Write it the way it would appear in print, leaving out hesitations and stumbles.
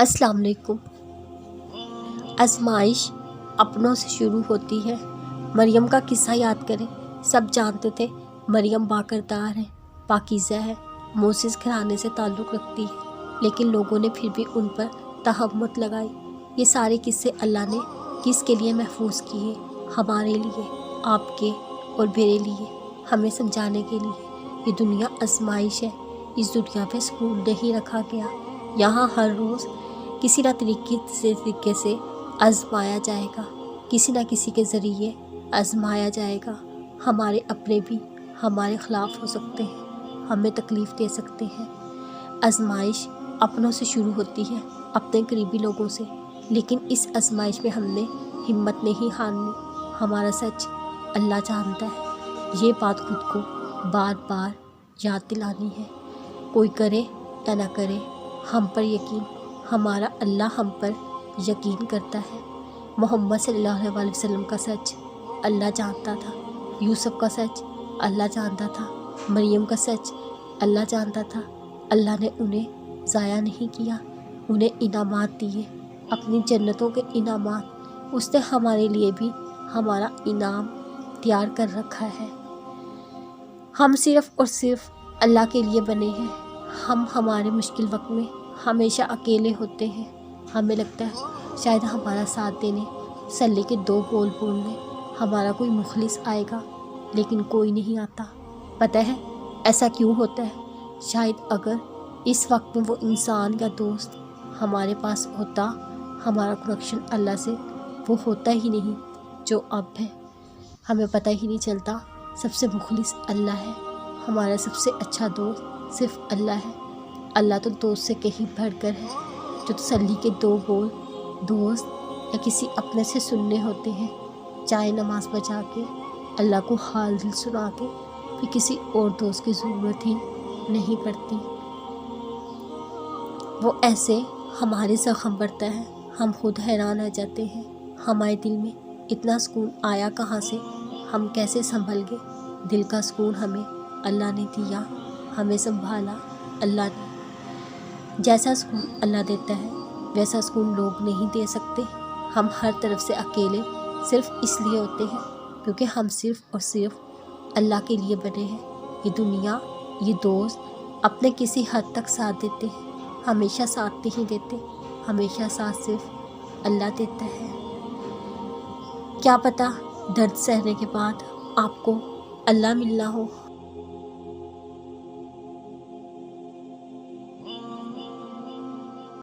السلام علیکم۔ آزمائش اپنوں سے شروع ہوتی ہے۔ مریم کا قصہ یاد کریں۔ سب جانتے تھے مریم باکردار ہے، پاکیزہ ہے، موسیس گھرانے سے تعلق رکھتی ہے، لیکن لوگوں نے پھر بھی ان پر تہمت لگائی۔ یہ سارے قصے اللہ نے کس کے لیے محفوظ کیے؟ ہمارے لیے، آپ کے اور میرے لیے، ہمیں سمجھانے کے لیے۔ یہ دنیا آزمائش ہے۔ اس دنیا پہ سکون نہیں رکھا گیا۔ یہاں ہر روز کسی نہ طریقے سے آزمایا جائے گا، کسی نہ کسی کے ذریعے آزمایا جائے گا۔ ہمارے اپنے بھی ہمارے خلاف ہو سکتے ہیں، ہمیں تکلیف دے سکتے ہیں۔ آزمائش اپنوں سے شروع ہوتی ہے، اپنے قریبی لوگوں سے، لیکن اس آزمائش میں ہم نے ہمت نہیں ہارنی۔ ہمارا سچ اللہ جانتا ہے۔ یہ بات خود کو بار بار یاد دلانی ہے۔ کوئی کرے یا نہ کرے، ہم پر یقین، ہمارا اللہ ہم پر یقین کرتا ہے۔ محمد صلی اللہ علیہ وسلم کا سچ اللہ جانتا تھا، یوسف کا سچ اللہ جانتا تھا، مریم کا سچ اللہ جانتا تھا۔ اللہ نے انہیں ضائع نہیں کیا، انہیں انعامات دیے، اپنی جنتوں کے انعامات۔ اس نے ہمارے لیے بھی ہمارا انعام تیار کر رکھا ہے۔ ہم صرف اور صرف اللہ کے لیے بنے ہیں۔ ہم ہمارے مشکل وقت میں ہمیشہ اکیلے ہوتے ہیں۔ ہمیں لگتا ہے شاید ہمارا ساتھ دینے، تسلی کے دو بول بولنے ہمارا کوئی مخلص آئے گا، لیکن کوئی نہیں آتا۔ پتہ ہے ایسا کیوں ہوتا ہے؟ شاید اگر اس وقت میں وہ انسان یا دوست ہمارے پاس ہوتا، ہمارا کنیکشن اللہ سے وہ ہوتا ہی نہیں جو اب ہے۔ ہمیں پتہ ہی نہیں چلتا سب سے مخلص اللہ ہے، ہمارا سب سے اچھا دوست صرف اللہ ہے۔ اللہ تو دوست سے کہیں بڑھ کر ہے۔ جو تسلی کے دو بول دوست یا کسی اپنے سے سننے ہوتے ہیں، چاہے نماز بجا کے، اللہ کو حال دل سنا کے، پھر کسی اور دوست کی ضرورت ہی نہیں پڑتی۔ وہ ایسے ہمارے زخم بڑھتا ہے، ہم خود حیران رہ جاتے ہیں۔ ہمارے دل میں اتنا سکون آیا کہاں سے؟ ہم کیسے سنبھل گئے؟ دل کا سکون ہمیں اللہ نے دیا، ہمیں سنبھالا اللہ نے۔ جیسا سکون اللہ دیتا ہے ویسا سکون لوگ نہیں دے سکتے۔ ہم ہر طرف سے اکیلے صرف اس لیے ہوتے ہیں کیونکہ ہم صرف اور صرف اللہ کے لیے بنے ہیں۔ یہ دنیا، یہ دوست اپنے کسی حد تک ساتھ دیتے ہیں، ہمیشہ ساتھ نہیں دیتے، ہمیشہ ساتھ صرف اللہ دیتا ہے۔ کیا پتہ درد سہنے کے بعد آپ کو اللہ ملنا ہو۔